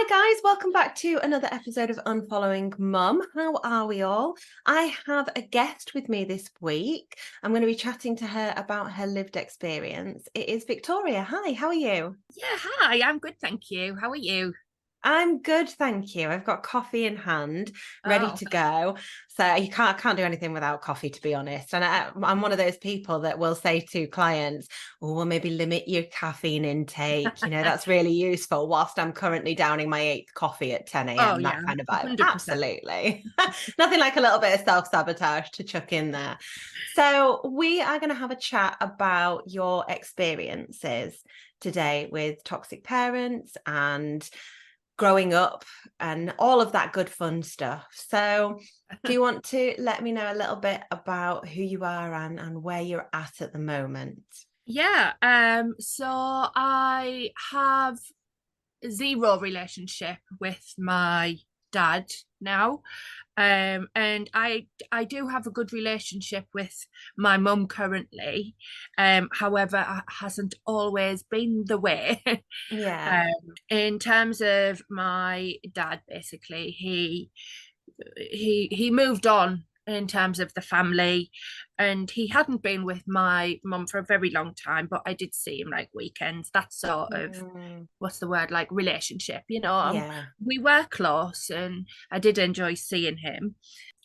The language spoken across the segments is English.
guys, welcome back to another episode of Unfollowing Mum. How are we all? I have a guest with me this week. I'm going to be chatting to her about her lived experience. It is Victoria. Hi, how are you? Yeah, hi, I'm good, thank you. How are you? I'm good, thank you. I've got coffee in hand, ready Oh, to go. So I can't do anything without coffee, to be honest. And I'm one of those people that will say to clients, "Oh, well, maybe limit your caffeine intake. That's really useful." Whilst I'm currently downing my eighth coffee at 10 oh a.m. That yeah, kind of vibe. 100%. Absolutely, nothing like a little bit of self-sabotage to chuck in there. So we are going to have a chat about your experiences today with toxic parents and growing up and all of that good fun stuff. So do you want to let me know a little bit about who you are and where you're at the moment? Yeah, so I have zero relationship with my dad now. And I do have a good relationship with my mum currently. However, it hasn't always been the way. Yeah. In terms of my dad, basically, he moved on in terms of the family, and he hadn't been with my mum for a very long time, but I did see him like weekends, that sort of, Mm, what's the word, like relationship, yeah. we were close and I did enjoy seeing him.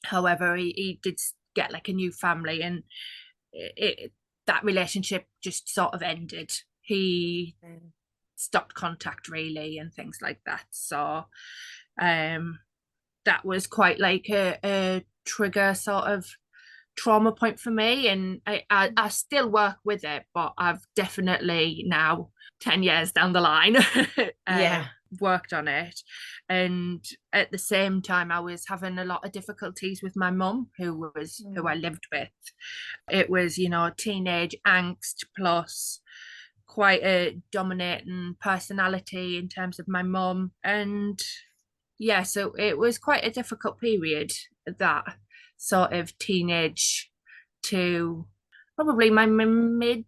However, he did get like a new family, and that relationship just sort of ended. He Mm. stopped contact really and things like that. So um that was quite like a trigger sort of trauma point for me, and I still work with it, but I've definitely now 10 years down the line Yeah. worked on it. And at the same time I was having a lot of difficulties with my mum, who I Mm. lived with. It was, teenage angst plus quite a dominating personality in terms of my mum. And yeah, so it was quite a difficult period, that sort of teenage to probably my mid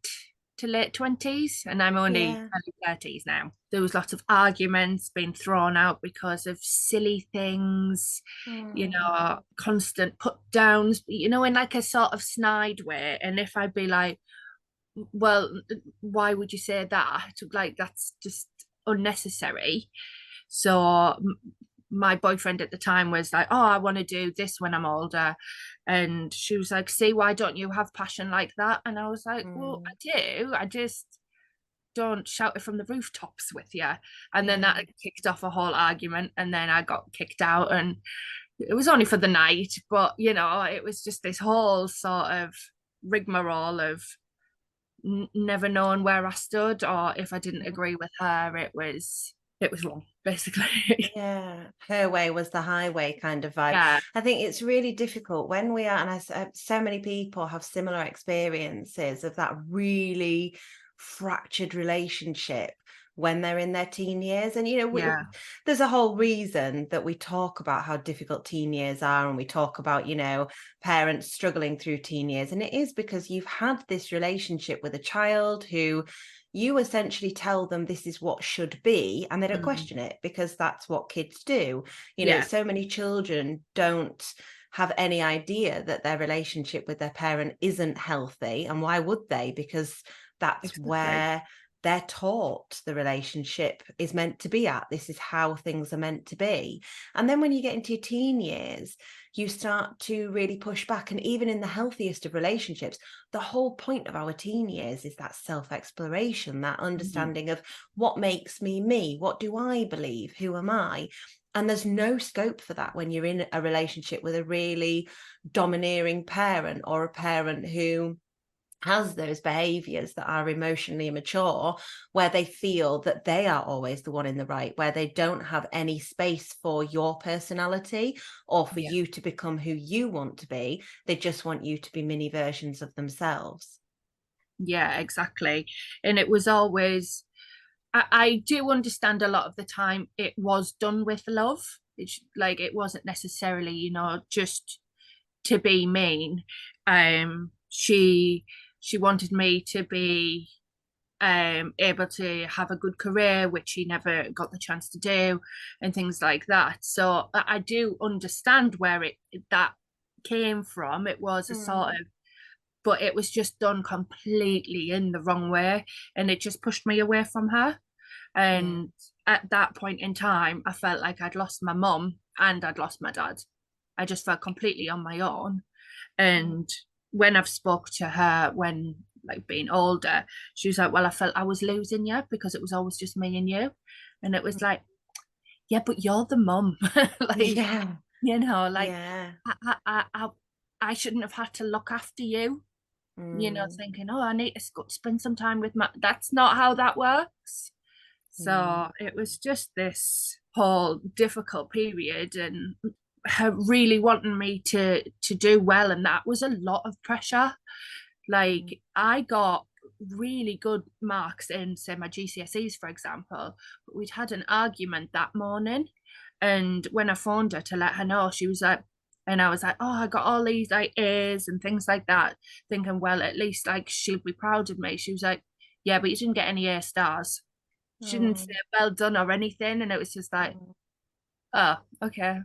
to late 20s, and I'm only Yeah. early 30s now. There was lots of arguments being thrown out because of silly things, Mm. constant put downs, in like a sort of snide way. And if I'd be like, well, why would you say that? Like, that's just unnecessary. So my boyfriend at the time was like, "Oh, I want to do this when I'm older." And she was like, "See, why don't you have passion like that?" And I was like, "Well, I Mm. do. I just don't shout it from the rooftops with you." And then Yeah. that kicked off a whole argument. And then I got kicked out. And it was only for the night, but it was just this whole sort of rigmarole of never knowing where I stood, or if I didn't agree with her, it was wrong, basically. Yeah, her way was the highway kind of vibe. Yeah, I think it's really difficult when we are, and so many people have similar experiences of that really fractured relationship when they're in their teen years. And, yeah, there's a whole reason that we talk about how difficult teen years are, and we talk about, parents struggling through teen years. And it is because you've had this relationship with a child who you essentially tell them this is what should be, and they don't mm, question it because that's what kids do. yeah, So many children don't have any idea that their relationship with their parent isn't healthy. And why would they? Because that's exactly. where they're taught the relationship is meant to be at. This is how things are meant to be. And then when you get into your teen years, you start to really push back. And even in the healthiest of relationships, the whole point of our teen years is that self-exploration, that Mhm. understanding of what makes me me, what do I believe, who am I? And there's no scope for that when you're in a relationship with a really domineering parent, or a parent who has those behaviors that are emotionally immature, where they feel that they are always the one in the right, where they don't have any space for your personality or for Yeah, you to become who you want to be. They just want you to be mini versions of themselves. yeah, exactly. And it was always, I do understand a lot of the time it was done with love. It's like it wasn't necessarily, just to be mean. She wanted me to be able to have a good career, which he never got the chance to do, and things like that. So I do understand where that came from. It was a sort Mm. of, but it was just done completely in the wrong way, and it just pushed me away from her. Yeah. And at that point in time, I felt like I'd lost my mum and I'd lost my dad. I just felt completely on my own. Mm. And when I've spoke to her, when like being older, she was like, well, I felt I was losing you because it was always just me and you. And it was like, yeah, but you're the mum. Like, Yeah. like Yeah. I shouldn't have had to look after you, Mm. thinking, oh, I need to spend some time with my, that's not how that works. Yeah. So it was just this whole difficult period, and her really wanting me to do well, and that was a lot of pressure. Mm. Like I got really good marks in, say, my GCSEs, for example, but we'd had an argument that morning, and when I phoned her to let her know, she was like, and I was like, oh, I got all these like A's and things like that, thinking, well, at least like she'll be proud of me. She was like, yeah, but you didn't get any A stars. She didn't Oh. say well done or anything, and it was just like, Oh. oh, okay,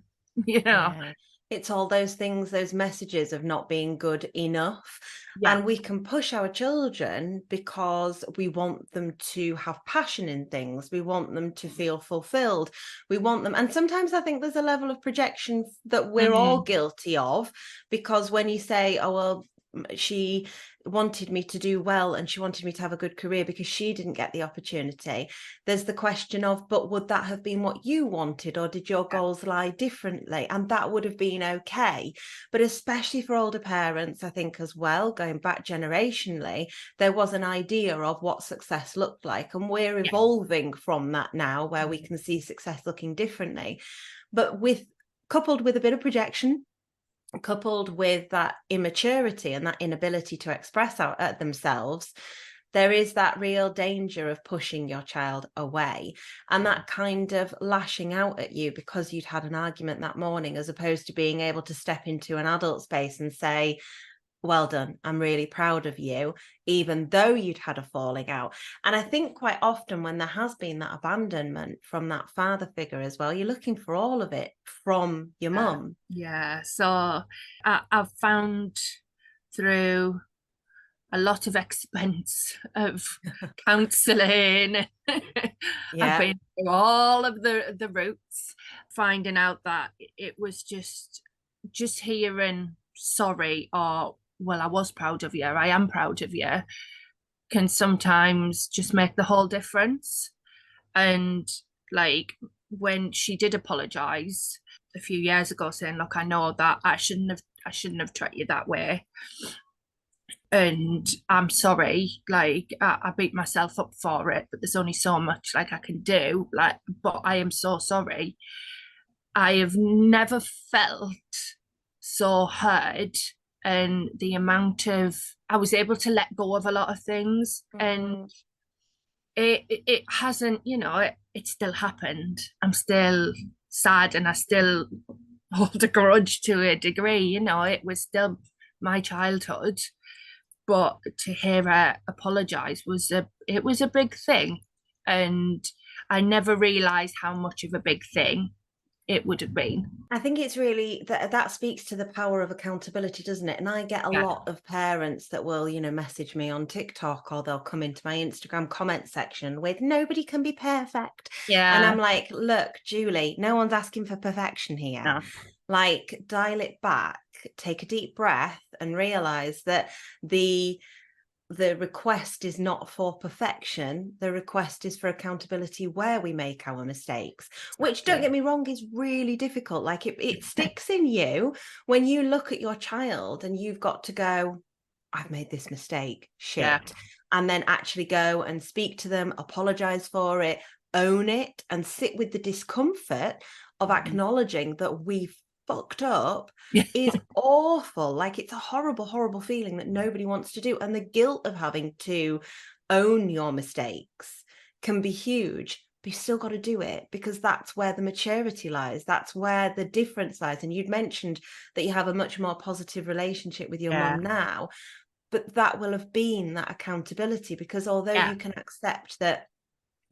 you know. Yeah. It's all those things, those messages of not being good enough. Yeah. And we can push our children because we want them to have passion in things. We want them to feel fulfilled. We want them. And sometimes I think there's a level of projection that we're all Mm, guilty of, because when you say, oh, well, she wanted me to do well and she wanted me to have a good career because she didn't get the opportunity, there's the question of, but would that have been what you wanted, or did your yeah. goals lie differently? And that would have been okay. But especially for older parents, I think as well, going back generationally, there was an idea of what success looked like. And we're Yeah. evolving from that now, where we Mm, can see success looking differently. But with coupled with a bit of projection, coupled with that immaturity and that inability to express out at themselves, there is that real danger of pushing your child away, and mm. that kind of lashing out at you because you'd had an argument that morning, as opposed to being able to step into an adult space and say, well done, I'm really proud of you, even though you'd had a falling out. And I think quite often when there has been that abandonment from that father figure as well, you're looking for all of it from your mum. Yeah. So I've found through a lot of expense of counselling. I've Yeah. been through all of the routes, finding out that it was just hearing sorry, or well, I was proud of you, I am proud of you, can sometimes just make the whole difference. And like when she did apologize a few years ago, saying, look, I know that I shouldn't have treated you that way, and I'm sorry, like I beat myself up for it, but there's only so much like I can do, like, but I am so sorry. I have never felt so heard, and the amount of, I was able to let go of a lot of things, and Mm. it hasn't, it still happened. I'm still sad, and I still hold a grudge to a degree. It was still my childhood, but to hear her apologize was a big thing, and I never realized how much of a big thing it would have been. I think it's really that speaks to the power of accountability, doesn't it? And I get a Yeah. lot of parents that will, message me on TikTok, or they'll come into my Instagram comment section with, nobody can be perfect. And I'm Yeah. like, look, Julie, no one's asking for perfection here. No. Like, dial it back, take a deep breath, and realize that the request is not for perfection. The request is for accountability where we make our mistakes, which, don't get Exactly. me wrong, is really difficult. Like it sticks in you when you look at your child and you've got to go, I've made this mistake, Yeah. shit. And then actually go and speak to them, apologize for it, own it, and sit with the discomfort of Mhm. acknowledging that we've fucked up Yeah. is awful. Like, it's a horrible, horrible feeling that nobody wants to do. And the guilt of having to own your mistakes can be huge. But you still got to do it, because that's where the maturity lies. That's where the difference lies. And you'd mentioned that you have a much more positive relationship with your Yeah. mum now. but that will have been that accountability, because although Yeah, you can accept that,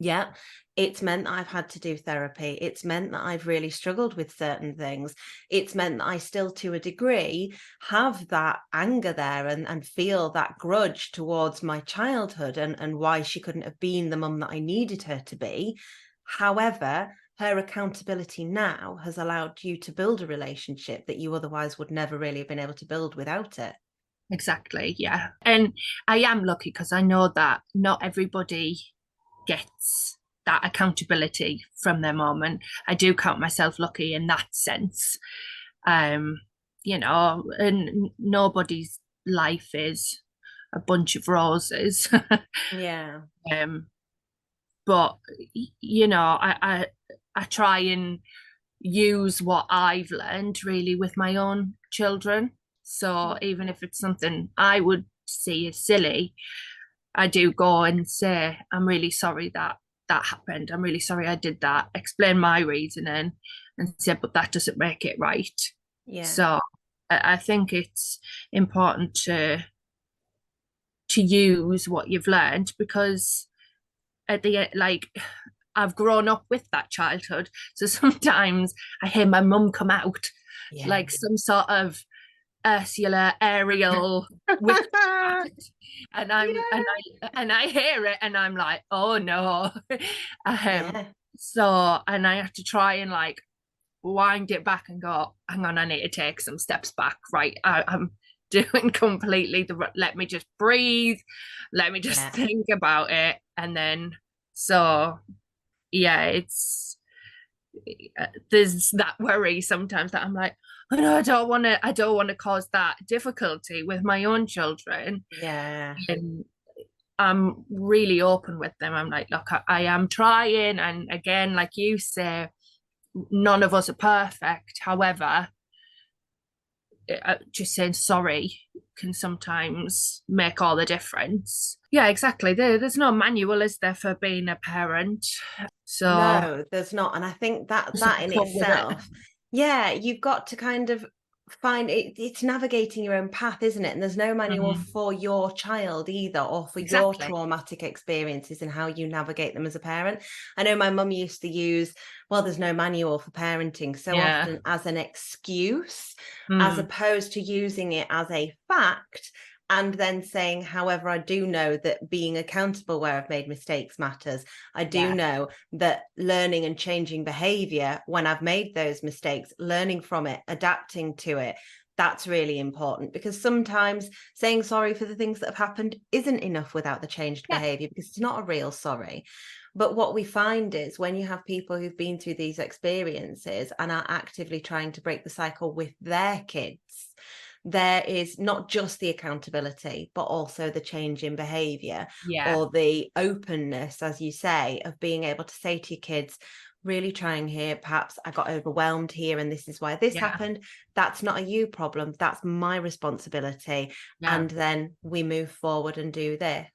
yeah, it's meant that I've had to do therapy. It's meant that I've really struggled with certain things. It's meant that I still, to a degree, have that anger there and feel that grudge towards my childhood and why she couldn't have been the mum that I needed her to be. However, her accountability now has allowed you to build a relationship that you otherwise would never really have been able to build without it. exactly. Yeah. And I am lucky because I know that not everybody gets that accountability from their mom. And I do count myself lucky in that sense. Um, and nobody's life is a bunch of roses. Yeah. um, but I try and use what I've learned really with my own children. So even if it's something I would see as silly, I do go and say, I'm really sorry that that happened. I'm really sorry I did that. Explain my reasoning and say, but that doesn't make it right. Yeah. So I think it's important to use what you've learned, because at the like I've grown up with that childhood. So sometimes I hear my mum come out Yeah. like some sort of Ursula, Ariel, witch, and I hear it, and I'm like, oh no. um, Yeah. so and I have to try and like wind it back and go, hang on, I need to take some steps back. Right, I'm doing completely let me just breathe, let me just Yeah. think about it, and then so yeah, it's there's that worry sometimes that I'm like, oh no, I don't want to cause that difficulty with my own children. Yeah. And I'm really open with them. I'm like, look, I am trying, and again, like you say, none of us are perfect. However, just saying sorry can sometimes make all the difference. Yeah, exactly. There's no manual, is there, for being a parent? So No, there's not. And I think that just that in go with it. itself, yeah, you've got to kind of find it. It's navigating your own path, isn't it? And there's no manual Mhm. for your child either, or for your Exactly. traumatic experiences and how you navigate them as a parent. I know my mum used to use, well, there's no manual for parenting so Yeah. often as an excuse, as Mm. opposed to using it as a fact. And then saying, however, I do know that being accountable where I've made mistakes matters. I do Yeah. know that learning and changing behavior when I've made those mistakes, learning from it, adapting to it, that's really important, because sometimes saying sorry for the things that have happened isn't enough without the changed Yeah. behavior, because it's not a real sorry. But what we find is when you have people who've been through these experiences and are actively trying to break the cycle with their kids, there is not just the accountability, but also the change in behavior, Yeah. or the openness, as you say, of being able to say to your kids, really trying here, perhaps I got overwhelmed here and this is why this Yeah. happened. That's not a you problem. That's my responsibility. Yeah. And then we move forward and do this.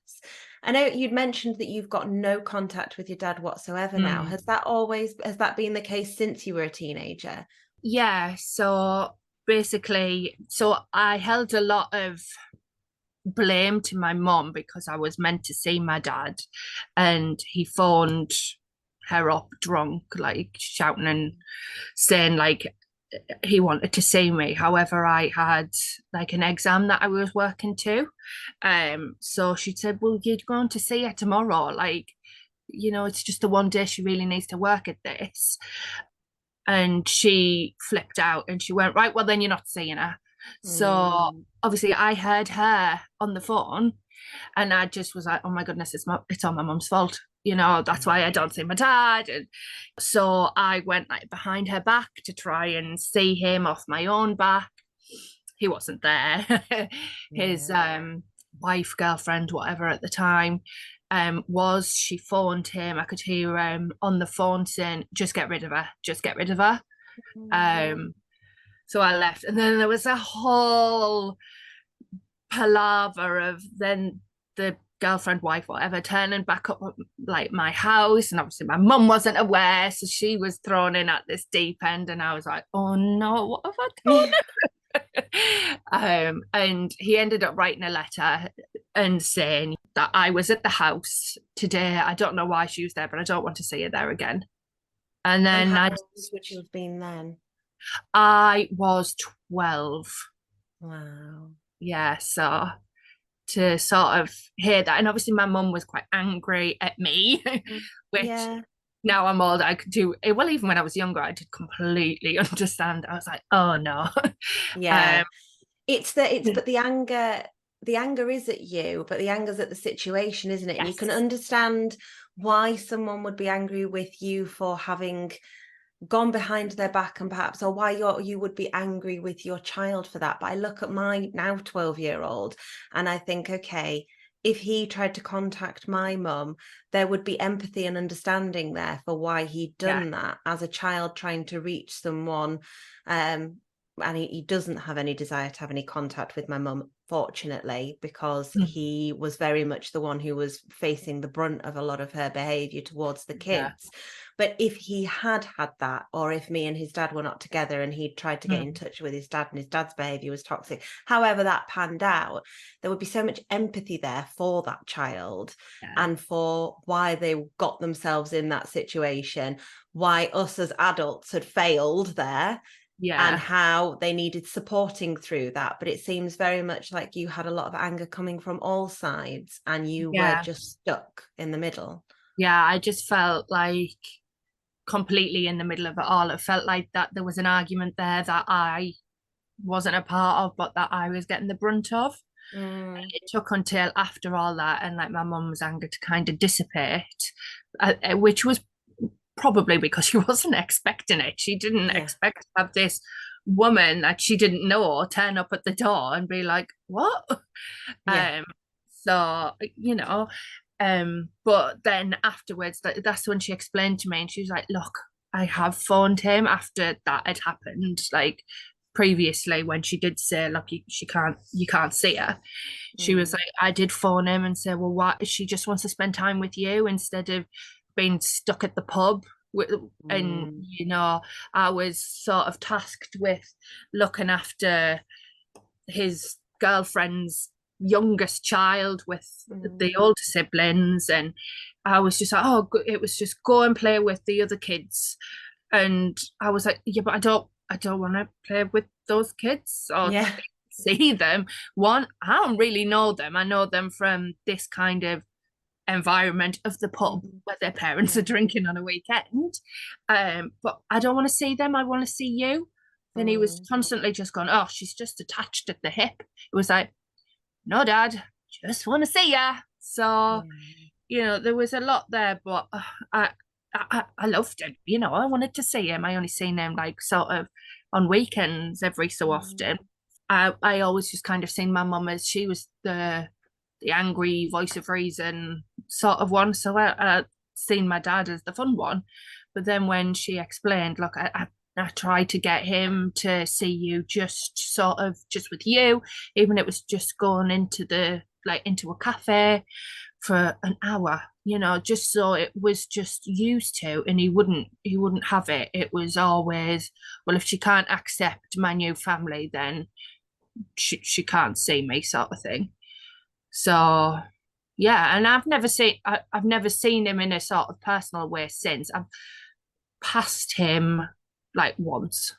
I know you'd mentioned that you've got no contact with your dad whatsoever now. Mm. Has that been the case since you were a teenager? Yeah. So basically, so I held a lot of blame to my mom because I was meant to see my dad, and he phoned her up drunk, like shouting and saying like he wanted to see me. However, I had like an exam that I was working to. So she said, well, you're going to see her tomorrow. Like, it's just the one day she really needs to work at this. And she flipped out and she went, right, well, then you're not seeing her. So Mm, obviously I heard her on the phone, and I just was like, oh my goodness, it's all my mum's fault. That's why I don't see my dad. And so I went like behind her back to try and see him off my own back. He wasn't there. His yeah. wife, girlfriend, whatever at the time, she phoned him. I could hear him on the phone saying, just get rid of her, just get rid of her. Mm. Um, so I left. And then there was a whole palaver of then the girlfriend, wife, whatever, turning back up at, like, my house. And obviously my mum wasn't aware. So she was thrown in at this deep end. And I was like, oh no, what have I done? And he ended up writing a letter and saying that I was at the house today. I don't know why she was there, but I don't want to see her there again. And And then how old would you have been then? I was 12. Wow. Yeah, so to sort of hear that, and obviously my mum was quite angry at me, which Yeah. now I'm old, I could do well. Even when I was younger, I did completely understand. I was like, oh no. Yeah. um It's but the anger is at you, but the anger's at the situation, isn't it? And you can yes. understand why someone would be angry with you for having gone behind their back, and perhaps, or why you would be angry with your child for that. But I look at my now 12-year-old and I think, okay, if he tried to contact my mum, there would be empathy and understanding there for why he'd Yeah. done that as a child trying to reach someone. And he doesn't have any desire to have any contact with my mum, fortunately, because Mm. he was very much the one who was facing the brunt of a lot of her behaviour towards the Yeah. kids. But if he had that, or if me and his dad were not together and he'd tried to get in Mm. touch with his dad and his dad's behaviour was toxic, however that panned out, there would be so much empathy there for that child Yeah. and for why they got themselves in that situation, why us as adults had failed there, and Yeah. how they needed supporting through that. But it seems very much like you had a lot of anger coming from all sides and you were Yeah. just stuck in the middle. Yeah. I just felt like completely in the middle of it all. It felt like that there was an argument there that I wasn't a part of, but that I was getting the brunt of. Mm, It took until after all that and like my mum's anger to kind of dissipate, which was probably because she wasn't expecting it. She didn't yeah, expect to have this woman that she didn't know turn up at the door and be like, "What?" yeah. Um, so but then afterwards, that's when she explained to me, and she was like, "Look, I have phoned him after that had happened, like previously when she did say, look, you can't see her." She was Mm, like, I did phone him and say, well, why? She just wants to spend time with you instead of being stuck at the pub. And mm, I was sort of tasked with looking after his girlfriend's youngest child with the mm. older siblings, and I was just like, oh, it was just go and play with the other kids. And I was like, yeah, but I don't want to play with those kids or Yeah. see them. One, I don't really know them. I know them from this kind of environment of the pub Mhm. where their parents are Yeah. drinking on a weekend. But I don't want to see them. I want to see you. Then he was Mm, constantly just going, oh, she's just attached at the hip. It was like, no, Dad, just want to see ya. So, yeah. there was a lot there, but I loved him. I wanted to see him. I only seen him like sort of on weekends every so Mm, often. I always just kind of seen my mum as she was the angry voice of reason sort of one. So I seen my dad as the fun one. But then when she explained, look, I tried to get him to see you just sort of just with you, even it was just going into a cafe for an hour, just so it was just used to, and he wouldn't have it. It was always, well, if she can't accept my new family, then she can't see me, sort of thing. So yeah, and I've never seen him in a sort of personal way since. I've passed him like once,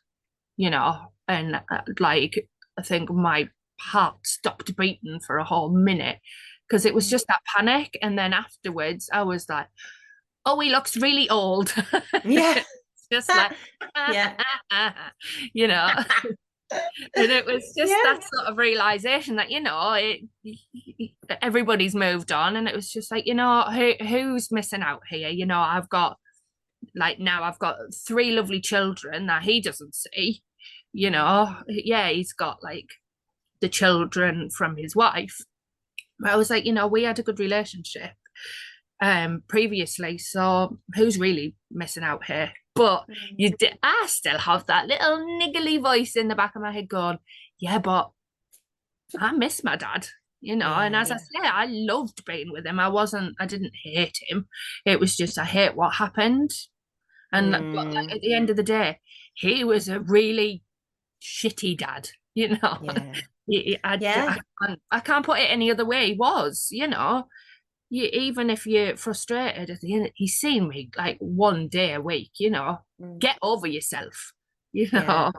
and like I think my heart stopped beating for a whole minute because it was mm. just that panic, and then afterwards I was like, oh, he looks really old. Yeah. Just like Yeah. you know and it was just Yeah. that sort of realization that everybody's moved on, and it was just like, who's missing out here. I've got three lovely children that he doesn't see. Yeah, he's got like the children from his wife. I was like, we had a good relationship previously, so who's really missing out here? But Mm, I still have that little niggly voice in the back of my head going, yeah, but I miss my dad, and as I yeah. say, I loved being with him. I didn't hate him. It was just, I hate what happened. But like, Mm, at the end of the day, he was a really shitty dad. you know. Yeah. I Yeah. I can't put it any other way. He was, you know. Even if you're frustrated at the end, he's seen me like one day a week, you know. Mm. Get over yourself, you Yeah. know.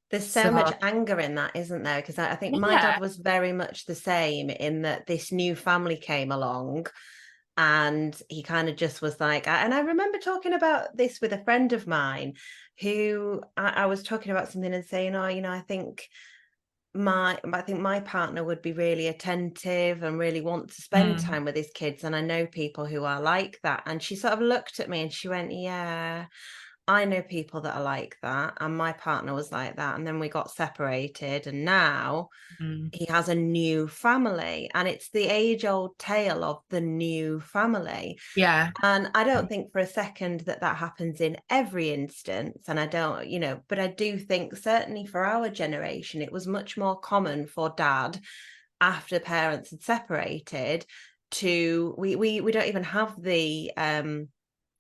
There's so much So anger in that, isn't there? Because I think my yeah. dad was very much the same in that this new family came along and he kind of just was like, and I remember talking about this with a friend of mine who I was talking about something and saying, oh, I think my partner would be really attentive and really want to spend Mm, time with his kids. And I know people who are like that. And she sort of looked at me and she went, yeah, I know people that are like that. And my partner was like that. And then we got separated. And now mm. he has a new family. And it's the age old tale of the new family. Yeah. And I don't think for a second that that happens in every instance. And I don't, but I do think certainly for our generation, it was much more common for dad after parents had separated to, we don't even have the,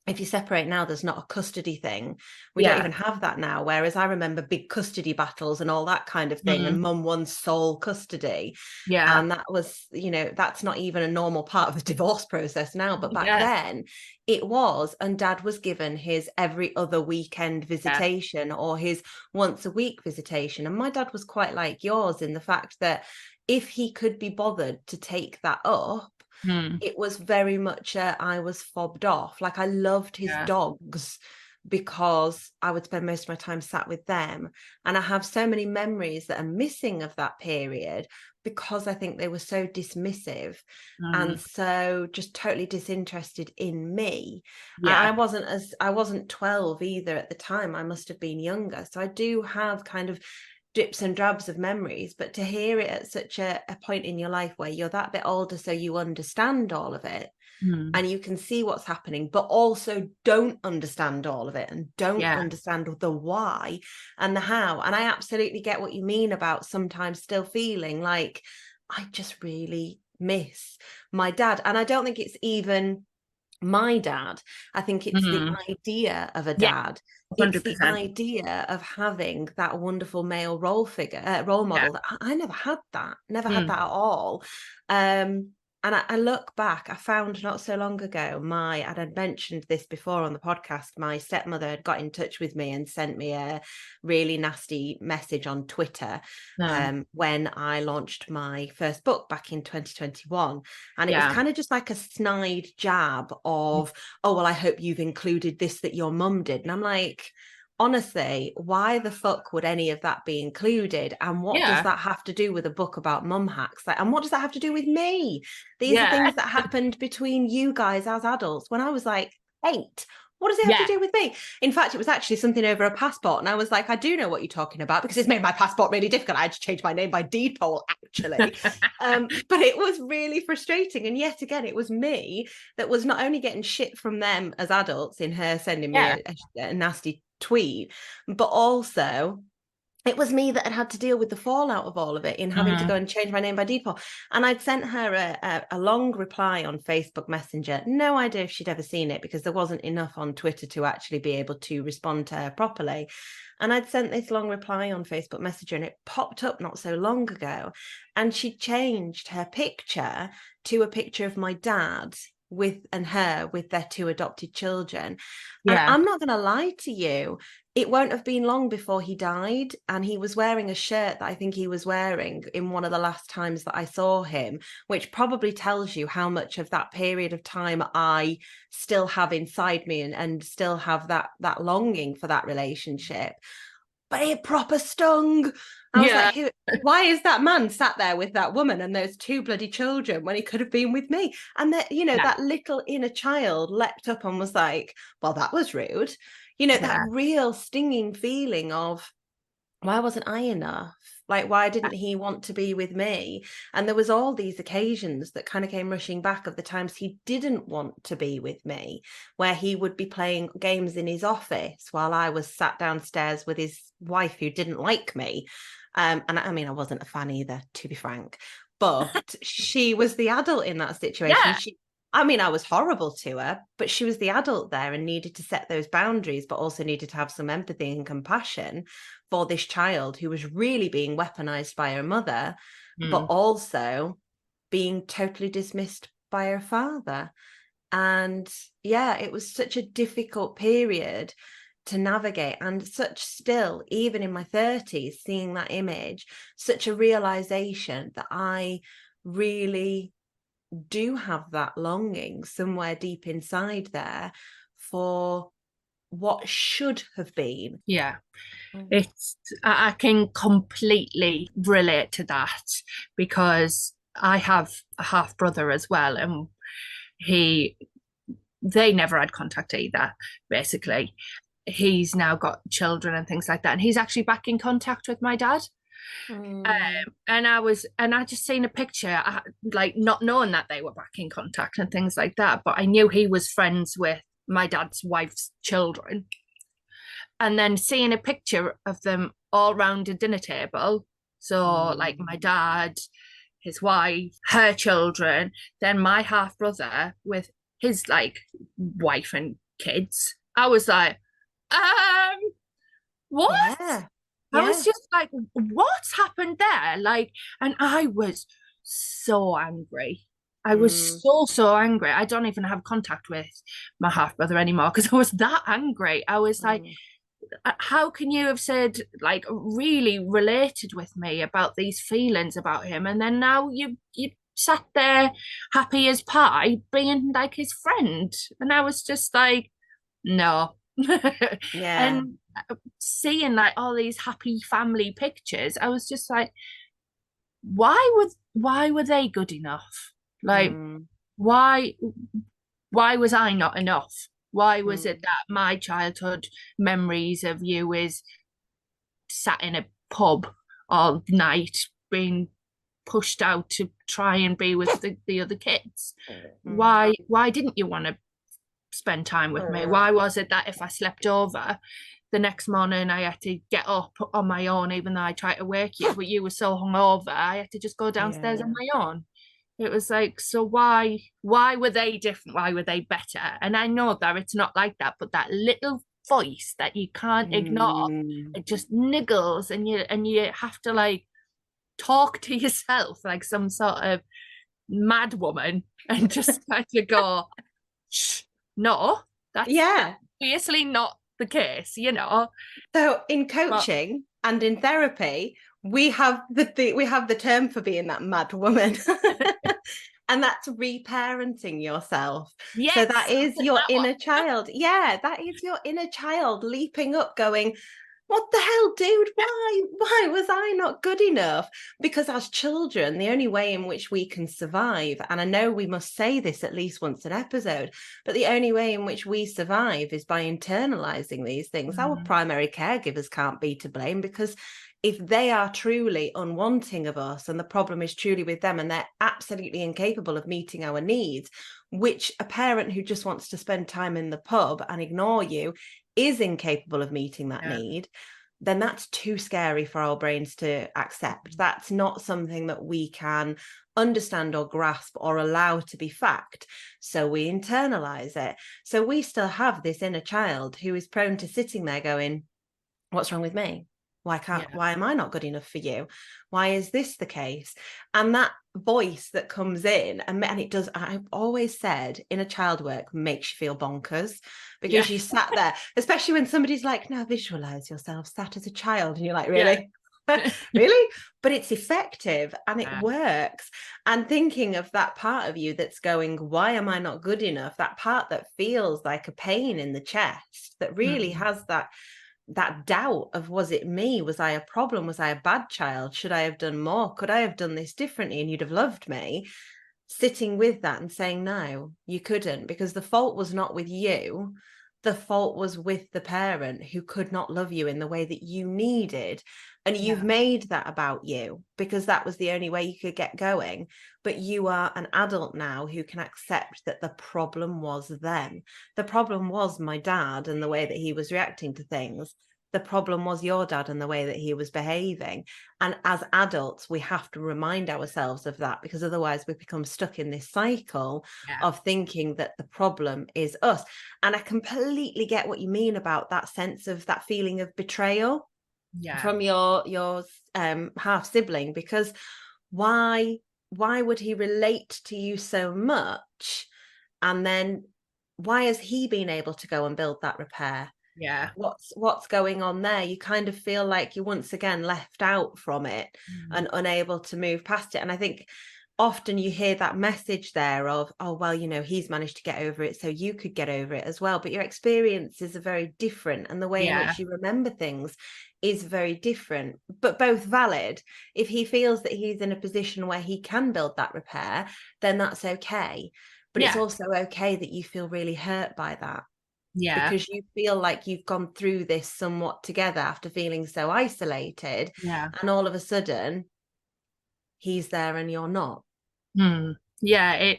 if you separate now, there's not a custody thing. We don't Yeah. even have that now. Whereas I remember big custody battles and all that kind of thing, Mm, and mum won sole custody. yeah. And that was, that's not even a normal part of the divorce process now. But back Yeah. then it was, and dad was given his every other weekend Yeah. visitation or his once a week visitation. And my dad was quite like yours in the fact that if he could be bothered to take that up, Mm, it was very much I was fobbed off. Like I loved his yeah. dogs because I would spend most of my time sat with them. And I have so many memories that are missing of that period because I think they were so dismissive and Mm, so just totally disinterested in me. yeah. I wasn't 12 either at the time. I must have been younger. So I do have kind of drips and drabs of memories, but to hear it at such a point in your life where you're that bit older so you understand all of it Mm, and you can see what's happening, but also don't understand all of it and don't yeah. understand the why and the how. And I absolutely get what you mean about sometimes still feeling like I just really miss my dad. And I don't think it's even my dad. I think it's the Mm, idea of a yeah. dad. It's the 100%. idea of having that wonderful male role Yeah. model that I never had that, never had Mm, that at all. Um, and I look back, I found not so long ago, and I'd mentioned this before on the podcast, my stepmother had got in touch with me and sent me a really nasty message on Twitter no. when I launched my first book back in 2021. And it was Yeah. kind of just like a snide jab of, oh, well, I hope you've included this that your mum did. And I'm like, honestly, why the fuck would any of that be included? And what does Yeah. that have to do with a book about mum hacks? Like, and what does that have to do with me? These are Yeah. things that happened between you guys as adults when I was like 8. What does it have to Yeah. do with me? In fact, it was actually something over a passport. And I was like, I do know what you're talking about because it's made my passport really difficult. I had to change my name by deed poll, actually. But it was really frustrating. And yet again, it was me that was not only getting shit from them as adults in her sending me Yeah. a nasty tweet, but also it was me that had to deal with the fallout of all of it in having to go Mm, and change my name by default. And I'd sent her a long reply on Facebook Messenger. No idea if she'd ever seen it because there wasn't enough on Twitter to actually be able to respond to her properly. And I'd sent this long reply on Facebook Messenger and it popped up not so long ago. And she changed her picture to a picture of my dad and her with their 2 adopted children. And yeah. I'm not going to lie to you, it won't have been long before he died. And he was wearing a shirt that I think he was wearing in one of the last times that I saw him, which probably tells you how much of that period of time I still have inside me and still have that longing for that relationship. But it proper stung. I was Yeah. like, why is that man sat there with that woman and those 2 bloody children when he could have been with me? And that, Yeah. that little inner child leapt up and was like, well, that was rude. That Yeah. real stinging feeling of, why wasn't I enough? Like, why didn't he want to be with me? And there was all these occasions that kind of came rushing back of the times he didn't want to be with me, where he would be playing games in his office while I was sat downstairs with his wife who didn't like me. And I mean, I wasn't a fan either, to be frank, but she was the adult in that situation. Yeah. I mean, I was horrible to her, but she was the adult there and needed to set those boundaries, but also needed to have some empathy and compassion for this child who was really being weaponized by her mother, but Mm. also being totally dismissed by her father. And yeah, it was such a difficult period to navigate, and such, still, even in my 30s, seeing that image, such a realization that I really do have that longing somewhere deep inside there for what should have been. Yeah. Mm. I can completely relate to that because I have a half brother as well, and he they never had contact either, basically. He's now got children and things like that, and he's actually back in contact with my dad. Mm. And I just seen a picture, like not knowing that they were back in contact and things like that, but I knew he was friends with my dad's wife's children. And then seeing a picture of them all round a dinner table. So, like my Mm. dad, his wife, her children, then my half brother with his like wife and kids. I was like, um, what? Yeah. I was Yeah. just like, what's happened there? Like, and I was so angry. I was Mm. so angry. I don't even have contact with my half brother anymore because I was that angry. I was like, Mm. how can you have said, like, really related with me about these feelings about him, and then now you sat there happy as pie being like his friend? And I was just like, no. Yeah. And seeing like all these happy family pictures, I was just like, why were they good enough? Like, Mm. why why was I not enough? Why was it Mm. that my childhood memories of you is sat in a pub all night being pushed out to try and be with the other kids? Mm. Why didn't you want to spend time with me? Why was it that if I slept over, the next morning I had to get up on my own, even though I tried to wake you, but you were so hungover, I had to just go downstairs on Yeah. my own. It was like, so why were they different? Why were they better? And I know that it's not like that, but that little voice that you can't ignore, Mm. it just niggles, and you have to like talk to yourself like some sort of mad woman and just kind of go, shh, no, that's Yeah. obviously not the case. So in But coaching and in therapy, we have we have the term for being that mad woman. And that's reparenting yourself. So that yes, is your that inner one. child. Yeah, that is your inner child leaping up, going, what the hell, dude? Why was I not good enough? Because as children, the only way in which we can survive, and I know we must say this at least once an episode, but the only way in which we survive is by internalizing these things. Our Mm, primary caregivers can't be to blame, because if they are truly unwanting of us and the problem is truly with them and they're absolutely incapable of meeting our needs, which a parent who just wants to spend time in the pub and ignore you is incapable of meeting that yeah, need, then that's too scary for our brains to accept. That's not something that we can understand or grasp or allow to be fact. So we internalize it. So we still have this inner child who is prone to sitting there going, what's wrong with me? yeah, Why am I not good enough for you? Why is this the case? And that voice that comes in, and it does, I've always said, inner child work makes you feel bonkers, yeah, because you sat there, especially when somebody's like, now visualize yourself sat as a child, and you're like, yeah, really? Really? But it's effective and it yeah, works. And thinking of that part of you that's going, why am I not good enough? That part that feels like a pain in the chest, that really mm, has that doubt of, was it me? Was I a problem? Was I a bad child? Should I have done more? Could I have done this differently and you'd have loved me? Sitting with that and saying, no, you couldn't, because the fault was not with you. The fault was with the parent who could not love you in the way that you needed. And you've yeah, made that about you because that was the only way you could get going. But you are an adult now who can accept that the problem was them. The problem was my dad and the way that he was reacting to things. the problem was your dad and the way that he was behaving. And as adults, we have to remind ourselves of that, because otherwise we become stuck in this cycle Yeah. of thinking that the problem is us. And I completely get what you mean about that sense of that feeling of betrayal Yeah. from your half sibling, because why would he relate to you so much, and then why has he been able to go and build that repair? Yeah. What's going on there? You kind of feel like you're once again left out from it and unable to move past it. And I think often you hear that message there of, oh, well, you know, he's managed to get over it, so you could get over it as well. But your experiences are very different, and the way in Yeah. which you remember things is very different, but both valid. If he feels that he's in a position where he can build that repair, then that's okay. But it's Yeah. also okay that you feel really hurt by that, Yeah. because you feel like you've gone through this somewhat together after feeling so isolated, Yeah. and all of a sudden he's there and you're not. Yeah,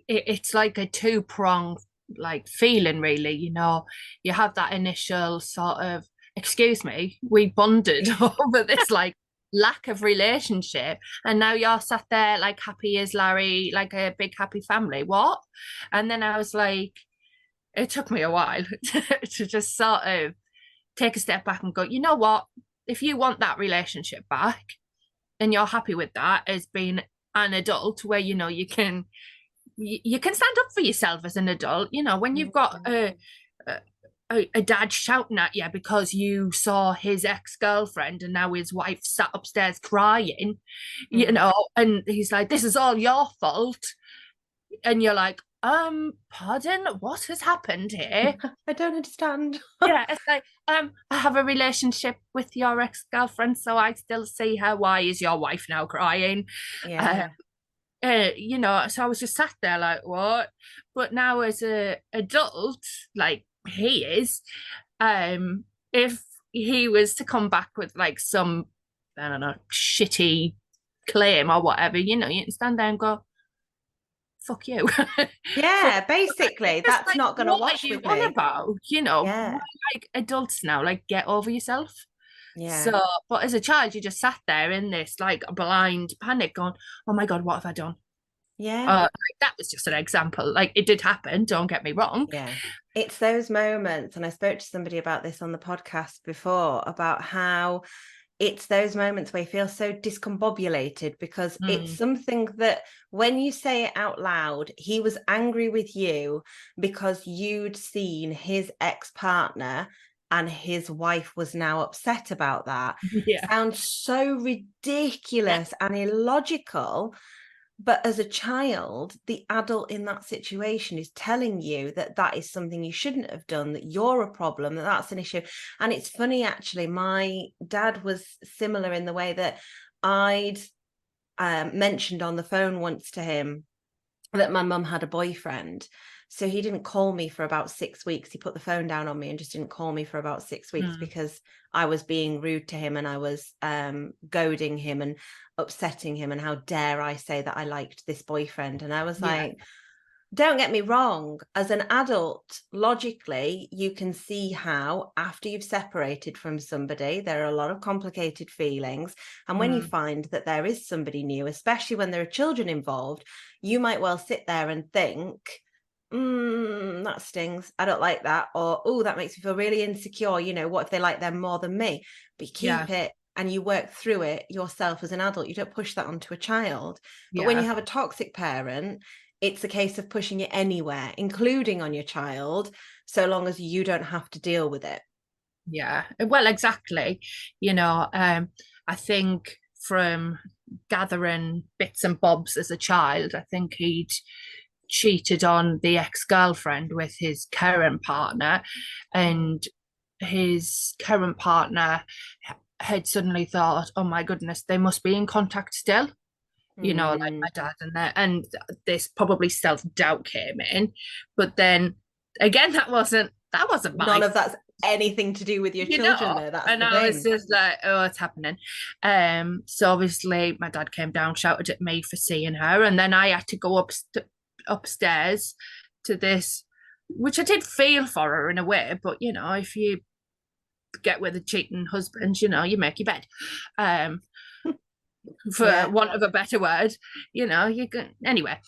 it's like a two-pronged like feeling, really, you know. You have that initial sort of, excuse me, we bonded over this like lack of relationship, and now you're sat there like happy as Larry, like a big happy family. What? And then I was like, it took me a while to just sort of take a step back and go, you know what? If you want that relationship back and you're happy with that as being an adult, where you know you can stand up for yourself as an adult, you know, when you've got a dad shouting at you because you saw his ex-girlfriend and now his wife sat upstairs crying, you know, and he's like, this is all your fault, and you're like, pardon, what has happened here? I don't understand. Yeah, it's like, I have a relationship with your ex-girlfriend, so I still see her. Why is your wife now crying? Yeah. You know, so I was just sat there like, what? But now as a adult, like he is, if he was to come back with like some, I don't know, shitty claim or whatever, you know, you can stand there and go, fuck you. Fuck. Yeah, basically, Just that's like, not going to what are wash you with on me. about? You know, we're Yeah. like adults now, like get over yourself. Yeah. So, but as a child, you just sat there in this like blind panic going, oh my God, what have I done? Yeah. Like, that was just an example. Like it did happen, don't get me wrong. Yeah. It's those moments, and I spoke to somebody about this on the podcast before, about how it's those moments where you feel so discombobulated, because it's something that when you say it out loud, he was angry with you because you'd seen his ex-partner and his wife was now upset about that. Yeah. Sounds so ridiculous and illogical. But as a child, the adult in that situation is telling you that that is something you shouldn't have done, that you're a problem, that that's an issue. And it's funny, actually, my dad was similar in the way that I'd mentioned on the phone once to him that my mum had a boyfriend. So he didn't call me for about 6 weeks. He put the phone down on me and just didn't call me for about 6 weeks because I was being rude to him and I was goading him and upsetting him. And how dare I say that I liked this boyfriend? And I was like, don't get me wrong, as an adult, logically, you can see how after you've separated from somebody, there are a lot of complicated feelings. And when you find that there is somebody new, especially when there are children involved, you might well sit there and think, that stings. I don't like that. Or, oh, that makes me feel really insecure. You know, what if they like them more than me? But you keep it and you work through it yourself as an adult. You don't push that onto a child. But when you have a toxic parent, it's a case of pushing it anywhere, including on your child, so long as you don't have to deal with it. Yeah, well, exactly. You know, I think from gathering bits and bobs as a child, I think he'd cheated on the ex-girlfriend with his current partner, and his current partner had suddenly thought, oh my goodness, they must be in contact still, you know, like my dad and this probably self-doubt came in. But then again, that wasn't None my, of that's anything to do with your you children, know. though. That's And the I was thing. just like, oh, what's happening? So obviously my dad came down, shouted at me for seeing her, and then I had to go upstairs to this, which I did feel for her in a way, but you know, if you get with a cheating husband, you know, you make your bed. Um, for Yeah. want of a better word, you know, you can anyway.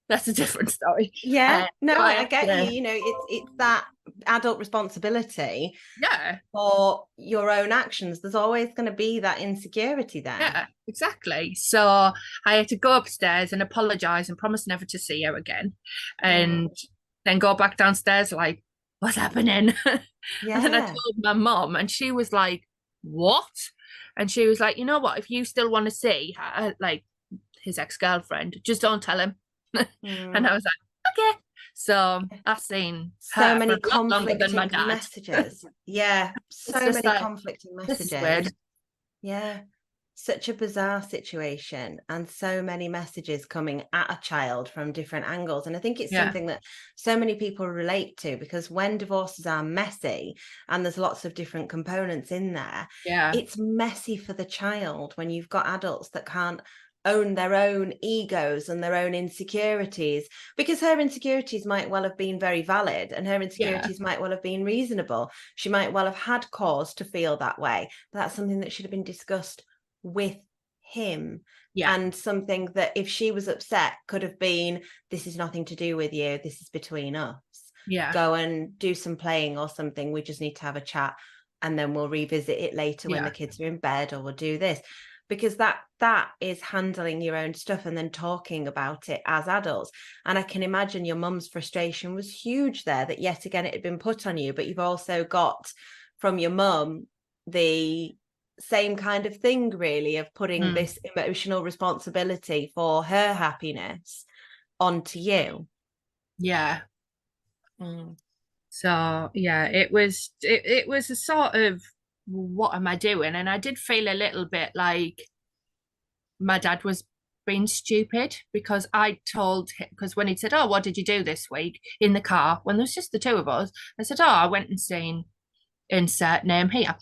That's a different story. Yeah. No, So I I had get you. to, You know, it's that adult responsibility yeah, for your own actions. There's always going to be that insecurity there. yeah, exactly. So I had to go upstairs and apologize and promise never to see her again, Mm. and then go back downstairs like, what's happening? And then I Yeah. told my mom, and she was like, what? And she was like, you know what? If you still want to see her, like his ex-girlfriend, just don't tell him. And Mm. I was like, okay. So I've seen So her for many a lot longer than my conflicting dad. messages. Yeah. It's So just many like, conflicting this is messages. weird. Yeah. Such a bizarre situation, and so many messages coming at a child from different angles. And I think it's Yeah. something that so many people relate to, because when divorces are messy and there's lots of different components in there, Yeah. it's messy for the child when you've got adults that can't own their own egos and their own insecurities, because her insecurities might well have been very valid and her Yeah. insecurities might well have been reasonable. She might well have had cause to feel that way, but that's something that should have been discussed with him, Yeah. and something that if she was upset could have been, this is nothing to do with you, this is between us, Yeah. go and do some playing or something, we just need to have a chat, and then we'll revisit it later when the Yeah. kids are in bed, or we'll do this, because that is handling your own stuff and then talking about it as adults. And I can imagine your mum's frustration was huge there, that yet again it had been put on you, but you've also got from your mum the same kind of thing, really, of putting Mm. this emotional responsibility for her happiness onto you. Yeah. Mm. So yeah, it was a sort of, what am I doing? And I did feel a little bit like my dad was being stupid, because I told him, because when he said, oh, what did you do this week in the car when there was just the two of us, I said, oh, I went and seen insert name here.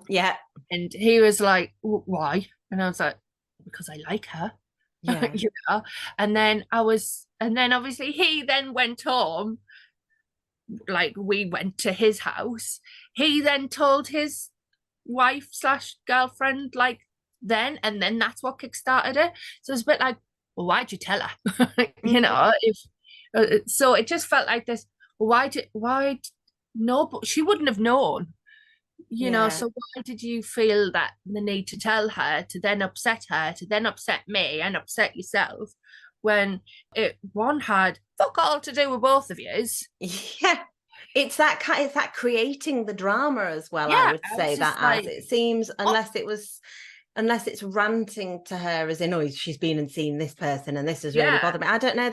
Yeah. And he was like, why? And I was like, because I like her. Yeah. You know. And then obviously he then went home, like we went to his house. He then told his wife slash girlfriend, like, then, and then that's what kickstarted it. So it's a bit like, well, why'd you tell her? You Mm. know, if so it just felt like this, why no, but she wouldn't have known, you know. Yeah. So why did you feel that the need to tell her, to then upset her, to then upset me and upset yourself, when it one had fuck all to do with both of yous? Yeah. It's that creating the drama as well, I Yeah, would I say was that, just as like, it seems, what? unless it's ranting to her as in, oh, she's been and seen this person and this has really Yeah, bothered me. I don't know,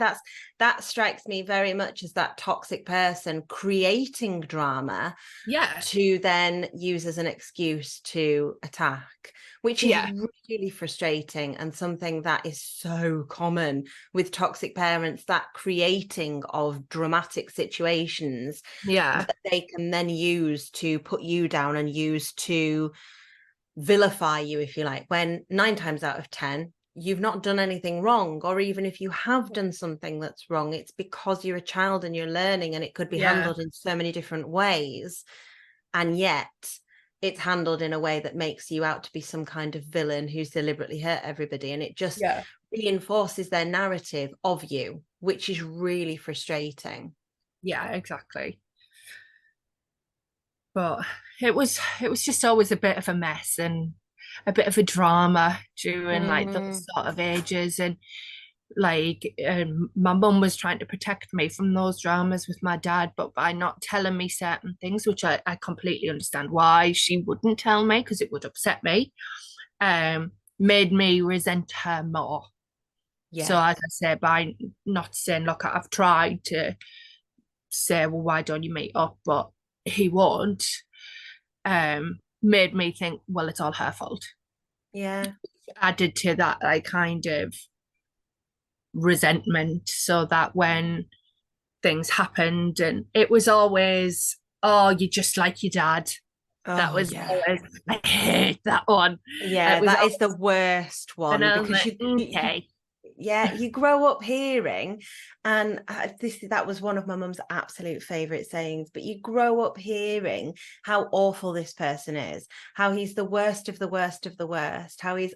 that strikes me very much as that toxic person creating drama yeah, to then use as an excuse to attack, which is yeah, really frustrating, and something that is so common with toxic parents, that creating of dramatic situations yeah, that they can then use to put you down and use to vilify you, if you like, when 9 times out of 10 you've not done anything wrong, or even if you have done something that's wrong, it's because you're a child and you're learning, and it could be yeah, handled in so many different ways, and yet it's handled in a way that makes you out to be some kind of villain who's deliberately hurt everybody, and it just yeah, reinforces their narrative of you, which is really frustrating. yeah, exactly. But it was just always a bit of a mess and a bit of a drama during like those sort of ages. And like, my mum was trying to protect me from those dramas with my dad, but by not telling me certain things, which I completely understand why she wouldn't tell me, because it would upset me, made me resent her more. So Yes. as I say, by not saying, look, I've tried to say, well, why don't you meet up, but he won't, made me think, well, it's all her fault. Yeah. Added to that, like, kind of resentment, so that when things happened, and it was always, oh, you're just like your dad. That Oh was yeah. always, I hate that one. Yeah, It was that is the always, worst and one, I was because like, okay, Yeah, you grow up hearing, and that was one of my mum's absolute favorite sayings, but you grow up hearing how awful this person is, how he's the worst of the worst of the worst, how he's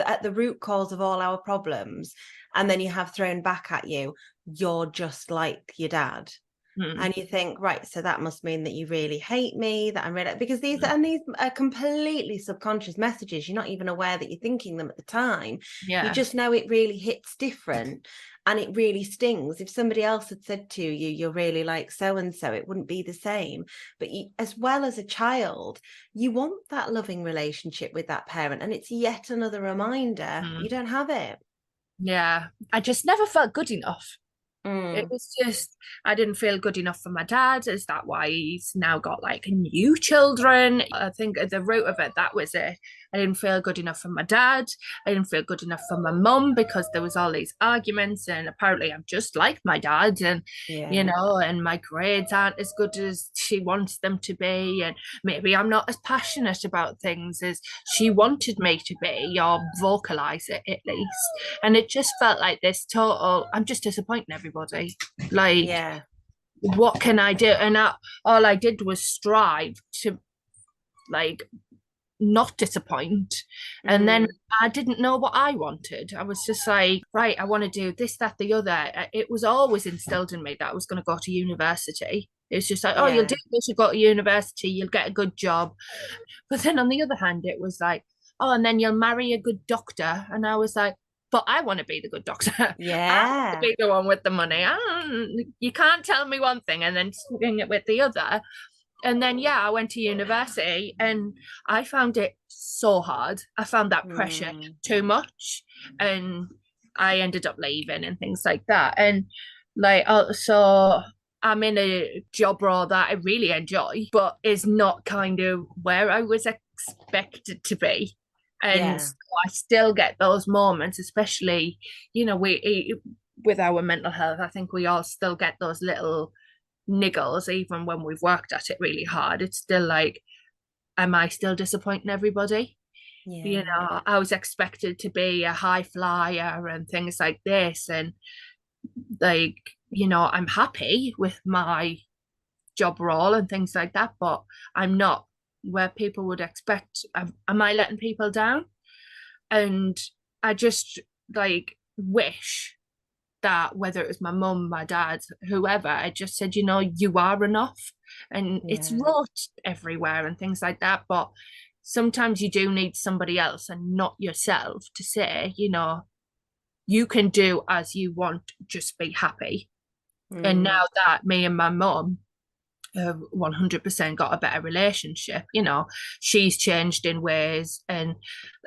at the root cause of all our problems. And then you have thrown back at you, you're just like your dad. And you think, right, so that must mean that you really hate me, that I'm really, because these are completely subconscious messages. You're not even aware that you're thinking them at the time. You just know it really hits different and it really stings. If somebody else had said to you, you're really like so and so, it wouldn't be the same. But as well as a child, you want that loving relationship with that parent, and it's yet another reminder you don't have it. Yeah, I just never felt good enough. It was just, I didn't feel good enough for my dad. Is that why he's now got like new children? I think at the root of it, that was it. I didn't feel good enough for my dad. I didn't feel good enough for my mum because there was all these arguments, and apparently I'm just like my dad, and you know, and my grades aren't as good as she wants them to be, and maybe I'm not as passionate about things as she wanted me to be, or vocalize it at least. And it just felt like this total, I'm just disappointing everybody. Like, what can I do? And all I did was strive to like not disappoint. And then I didn't know what I wanted. I was just like, right, I want to do this, that, the other. It was always instilled in me that I was going to go to university. It's just like, oh, you'll do this, you'll go to university, you'll get a good job. But then on the other hand, it was like, oh, and then you'll marry a good doctor. And I was like, but I want to be the good doctor. I want to be the one with the money. You can't tell me one thing and then swing it with the other. And then, I went to university and I found it so hard. I found that pressure too much. And I ended up leaving and things like that. And like, so I'm in a job role that I really enjoy, but is not kind of where I was expected to be. And so I still get those moments, especially, you know, with our mental health, I think we all still get those little niggles, even when we've worked at it really hard. It's still like, am I still disappointing everybody? You know, I was expected to be a high flyer and things like this, and like, you know, I'm happy with my job role and things like that, but I'm not where people would expect. Am I letting people down? And I just like wish that whether it was my mum, my dad, whoever, I just said, you know, you are enough. And it's wrote everywhere and things like that. But sometimes you do need somebody else and not yourself to say, you know, you can do as you want, just be happy. And now that me and my mum have 100% got a better relationship, you know, she's changed in ways. And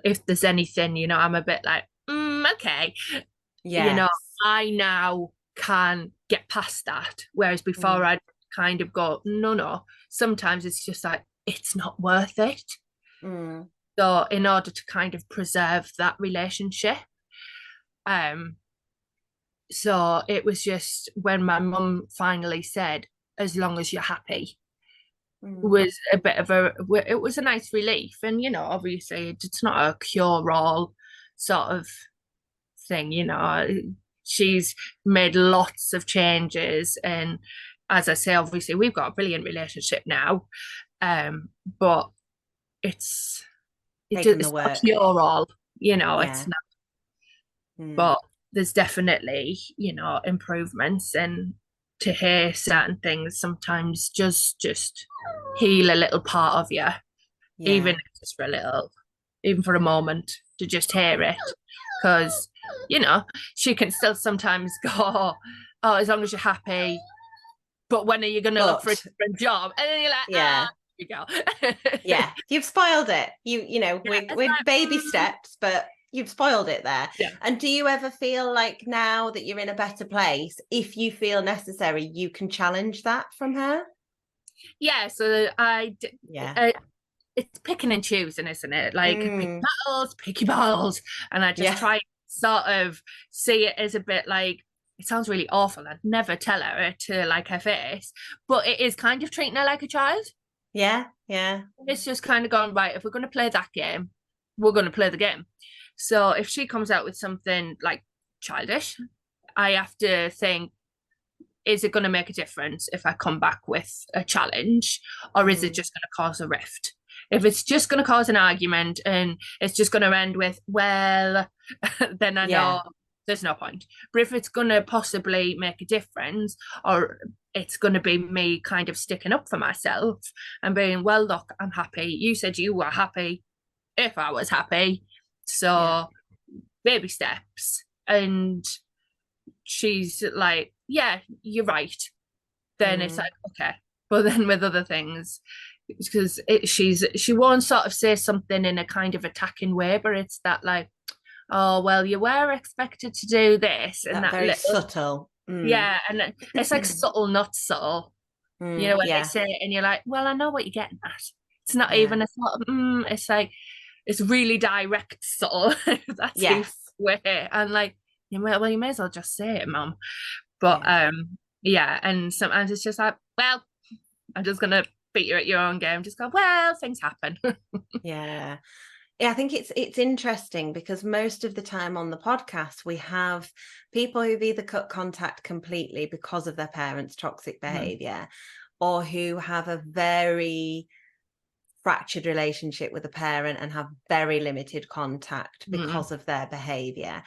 if there's anything, you know, I'm a bit like, okay. You know, I now can get past that. Whereas before I'd kind of go, no. Sometimes it's just like, it's not worth it. So in order to kind of preserve that relationship, so it was just when my mum finally said, as long as you're happy, was a bit of it was a nice relief. And, you know, obviously it's not a cure-all sort of thing, you know. She's made lots of changes, and as I say, obviously we've got a brilliant relationship now, but it's not cure all, you know. It's not, but there's definitely, you know, improvements. And to hear certain things sometimes just heal a little part of you, even just for a little, even for a moment, to just hear it. Because, you know, she can still sometimes go, oh, as long as you're happy, but when are you going to look for a different job? And then you're like, you go. You've spoiled it. You know, with like, baby steps, but you've spoiled it there. And do you ever feel like now that you're in a better place, if you feel necessary, you can challenge that from her? So it's picking and choosing, isn't it? Like picky battles. And I just try sort of see it as a bit like, it sounds really awful. I'd never tell her to like her face, but it is kind of treating her like a child. It's just kind of going, right, if we're going to play that game, we're going to play the game. So if she comes out with something like childish. I have to think, is it going to make a difference if I come back with a challenge, or is it just going to cause a rift? If it's just going to cause an argument and it's just going to end with, well, then I know there's no point. But if it's going to possibly make a difference, or it's going to be me kind of sticking up for myself and being, well, look, I'm happy. You said you were happy if I was happy. So baby steps. And she's like, yeah, you're right. Then it's like, okay. But then with other things, because she won't sort of say something in a kind of attacking way, but it's that like, oh well, you were expected to do this, and that very little, subtle. yeah, and it's like subtle, not subtle. You know, when they say it, and you're like, well, I know what you're getting at. It's not even a sort of, it's like, it's really direct, subtle. That's way, and like, well, you may as well just say it, mum. But and sometimes it's just like, well, I'm just gonna beat you at your own game. Just go, well, things happen. Yeah, I think it's interesting because most of the time on the podcast we have people who've either cut contact completely because of their parents' toxic behavior, or who have a very fractured relationship with a parent and have very limited contact because of their behavior.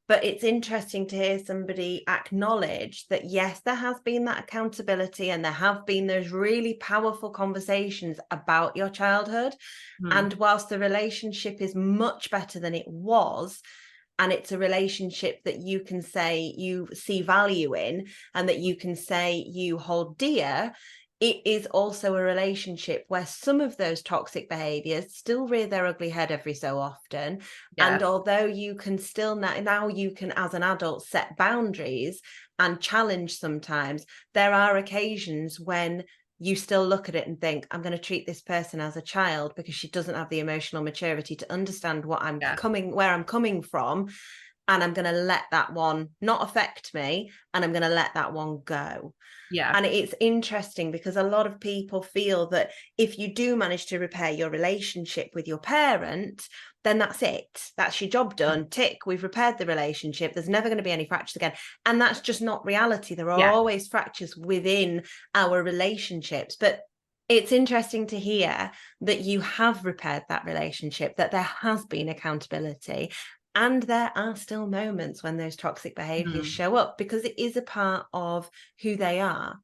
But it's interesting to hear somebody acknowledge that, yes, there has been that accountability and there have been those really powerful conversations about your childhood. And whilst the relationship is much better than it was, and it's a relationship that you can say you see value in and that you can say you hold dear, it is also a relationship where some of those toxic behaviors still rear their ugly head every so often. And although you can still now you can, as an adult, set boundaries and challenge sometimes, there are occasions when you still look at it and think, I'm going to treat this person as a child because she doesn't have the emotional maturity to understand where I'm coming from. And I'm going to let that one not affect me, and I'm going to let that one go. And it's interesting because a lot of people feel that if you do manage to repair your relationship with your parent, then that's it. That's your job done. Tick, we've repaired the relationship. There's never going to be any fractures again. And that's just not reality. There are always fractures within our relationships. But it's interesting to hear that you have repaired that relationship, that there has been accountability. And there are still moments when those toxic behaviors show up, because it is a part of who they are.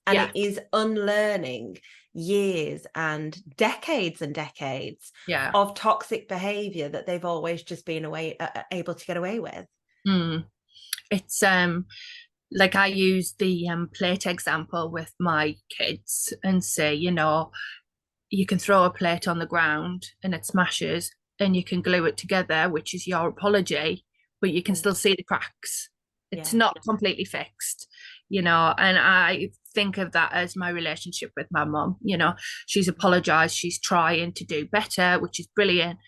And it is unlearning years and decades of toxic behavior that they've always just been able to get away with. It's like I use the plate example with my kids and say, you know, you can throw a plate on the ground and it smashes, and you can glue it together, which is your apology, but you can still see the cracks. It's not completely fixed, you know. And I think of that as my relationship with my mum. You know, she's apologized, she's trying to do better, which is brilliant,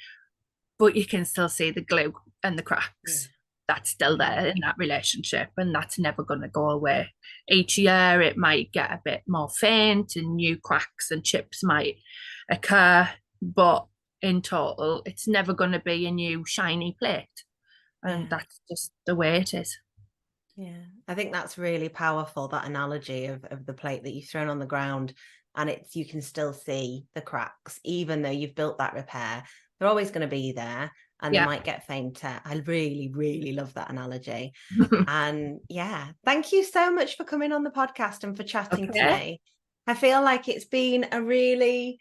but you can still see the glue and the cracks. That's still there in that relationship, and that's never going to go away. Each year it might get a bit more faint and new cracks and chips might occur, but in total it's never going to be a new shiny plate, and that's just the way it is. I think that's really powerful, that analogy of the plate that you've thrown on the ground, and you can still see the cracks even though you've built that repair. They're always going to be there, and they might get fainter. I really, really love that analogy. And thank you so much for coming on the podcast and for chatting to me. I feel like it's been a really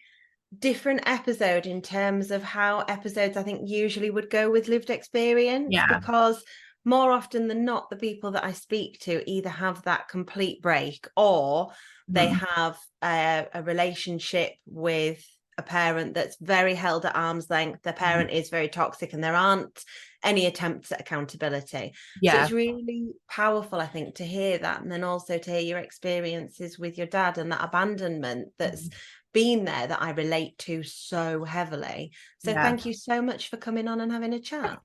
different episode in terms of how episodes I think usually would go with lived experience, because more often than not, the people that I speak to either have that complete break, or they have a relationship with a parent that's very held at arm's length. The parent is very toxic and there aren't any attempts at accountability. So it's really powerful, I think, to hear that, and then also to hear your experiences with your dad and that abandonment that's been there that I relate to so heavily. So thank you so much for coming on and having a chat.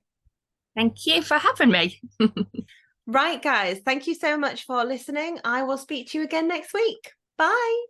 Thank you for having me. Right, guys, thank you so much for listening. I will speak to you again next week. Bye.